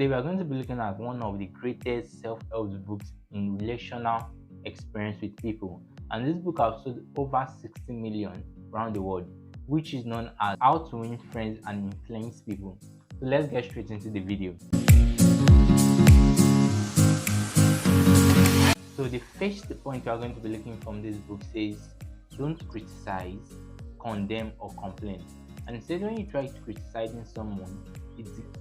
Today we are going to be looking at one of the greatest self-help books in relational experience with people, and this book has sold over 60 million around the world, which is known as How to Win Friends and Influence People. So let's get straight into the video. So the first point we are going to be looking from this book says, don't criticize, condemn, or complain. And instead, when you try to criticizing someone,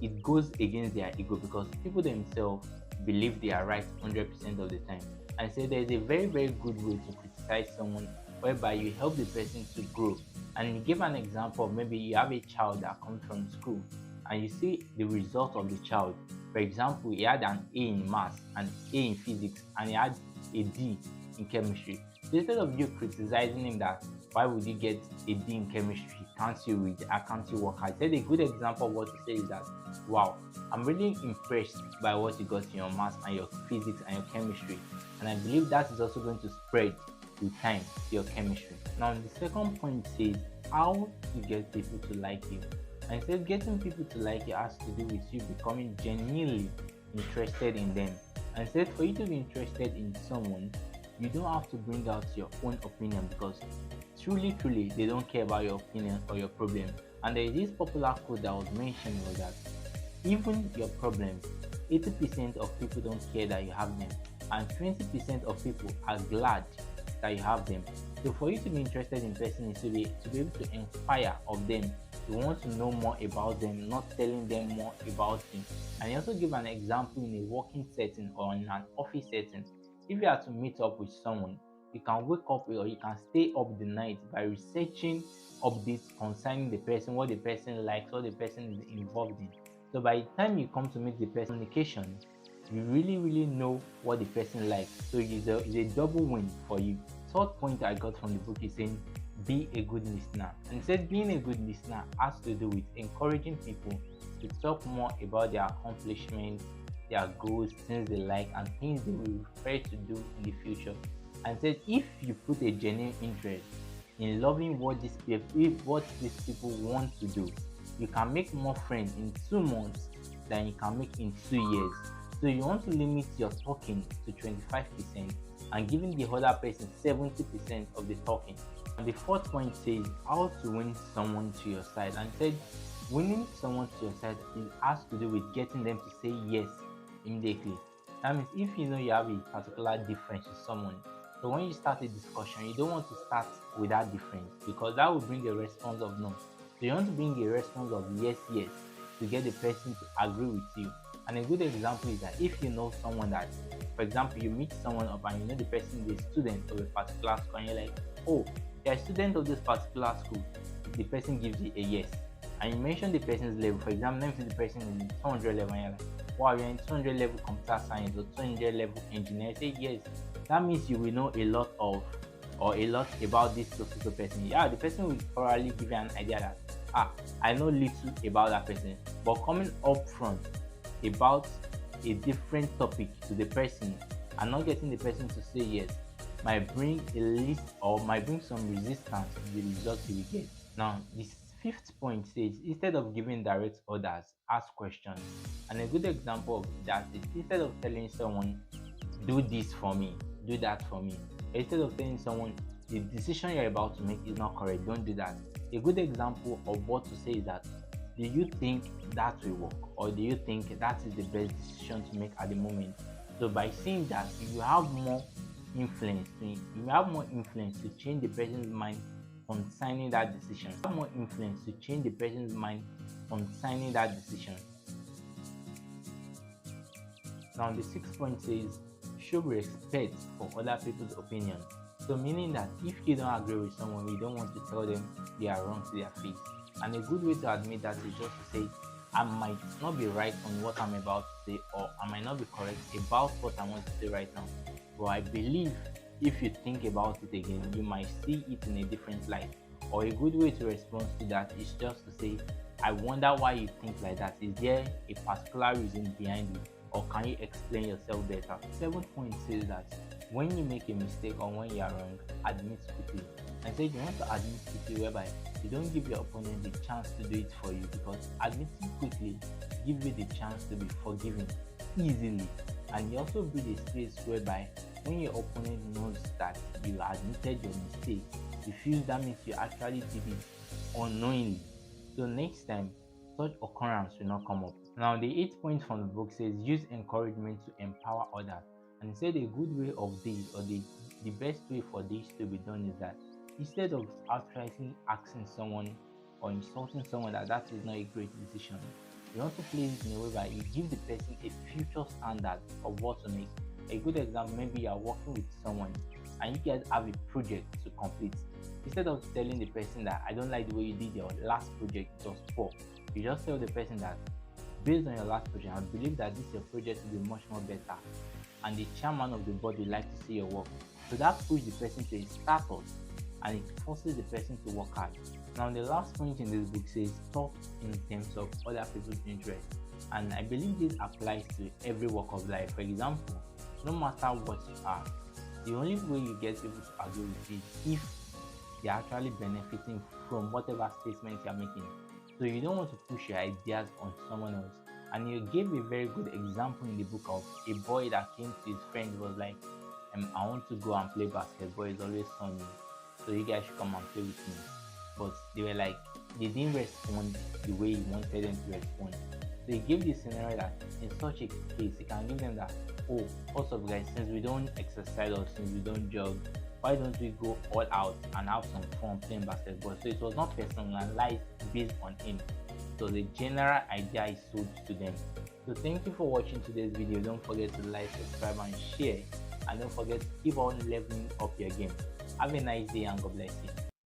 it goes against their ego, because people themselves believe they are right 100% of the time. And so there's a very good way to criticize someone whereby you help the person to grow. And you give an example of, maybe you have a child that comes from school and you see the result of the child. For example, he had an A in maths, an A in physics, and he had a D in chemistry. So instead of you criticizing him that why would you get a D in chemistry, can't you read, can't you work hard? I said a good example of what to say is that, wow, I'm really impressed by what you got in your maths and your physics and your chemistry, and I believe that is also going to spread with time to your chemistry. Now the second point says how to get people to like you. And said getting people to like you has to do with you becoming genuinely interested in them. And said for you to be interested in someone, you don't have to bring out your own opinion, because truly they don't care about your opinion or your problem. And there is this popular quote that was mentioned, was that even your problems, 80% of people don't care that you have them, and 20% of people are glad that you have them. So for you to be interested in person is to be able to inquire of them. You want to know more about them, not telling them more about you. And you also give an example in a working setting or in an office setting. If you are to meet up with someone, you can wake up or you can stay up the night by researching updates concerning the person, what the person likes, what the person is involved in. So by the time you come to meet the person, communication, you really know what the person likes. So it's a double win for you. Third point I got from the book is saying, be a good listener. And it says being a good listener has to do with encouraging people to talk more about their accomplishments, their goals, things they like, and things they will prefer to do in the future. And said if you put a genuine interest in loving what these people want to do, you can make more friends in 2 months than you can make in 2 years. So you want to limit your talking to 25% and giving the other person 70% of the talking. And the fourth point says how to win someone to your side. And said winning someone to your side has to do with getting them to say yes immediately. That means if you know you have a particular difference with someone, so when you start a discussion, you don't want to start with that difference, because that will bring a response of no. So you want to bring a response of yes to get the person to agree with you. And a good example is that if you know someone that, for example, you meet someone up and you know the person is a student of a particular school, and you're like, oh, you're a student of this particular school, the person gives you a yes. And you mention the person's level. For example, let me see the person is in 200 level, and you're like, wow, you're in 200 level computer science or 200 level engineer. Say yes. That means you will know a lot about this specific person. Yeah, the person will probably give you an idea that I know little about that person. But coming up front about a different topic to the person and not getting the person to say yes might bring a list or might bring some resistance to the result you will get. Now, this fifth point says instead of giving direct orders, ask questions. And a good example of that is instead of telling someone, do this for me, do that for me, instead of telling someone the decision you're about to make is not correct, don't do that. A good example of what to say is that, do you think that will work, or do you think that is the best decision to make at the moment? So by saying that, you have more influence to change the person's mind concerning that decision. You have more influence to change the person's mind concerning that decision. Now the sixth point says show respect for other people's opinion. So meaning that if you don't agree with someone, you don't want to tell them they are wrong to their face. And a good way to admit that is just to say, I might not be right on what I'm about to say, or I might not be correct about what I want to say right now, but I believe if you think about it again, you might see it in a different light. Or a good way to respond to that is just to say, I wonder why you think like that. Is there a particular reason behind it, or can you explain yourself better? 7th point says that When you make a mistake or when you are wrong, admit quickly. I said you want to admit quickly whereby you don't give your opponent the chance to do it for you, because admitting quickly gives you the chance to be forgiven easily. And you also build a space whereby when your opponent knows that you admitted your mistake, you feel that means you actually did it unknowingly. So next time, such occurrence will not come up. Now, the 8th point from the book says use encouragement to empower others. And it said a good way of this, or the best way for this to be done, is that instead of outrightly asking someone or insulting someone that that is not a great decision, you want to place it in a way that you give the person a future standard of what to make. A good example, maybe you are working with someone and you guys have a project to complete. Instead of telling the person that I don't like the way you did your last project, it was poor, you just tell the person that based on your last project, I believe that this your project will be much more better, and the chairman of the board would like to see your work. So that pushes the person to a status, and it forces the person to work hard. Now, the last point in this book says talk in terms of other people's interests, and I believe this applies to every walk of life. For example, no matter what you are, the only way you get people to agree with you is if they're actually benefiting from whatever statement you're making. So you don't want to push your ideas on someone else. And you gave a very good example in the book of a boy that came to his friend, was like, I want to go and play basketball, it's always sunny, so you guys should come and play with me. But they were like, they didn't respond the way you wanted them to respond. So he gave this scenario that in such a case, you can give them that, oh, what's up guys, since we don't exercise or since we don't jog, why don't we go all out and have some fun playing basketball? So it was not personalized based on him. So the general idea is sold to them. So thank you for watching today's video. Don't forget to like, subscribe and share. And don't forget to keep on leveling up your game. Have a nice day and God bless you.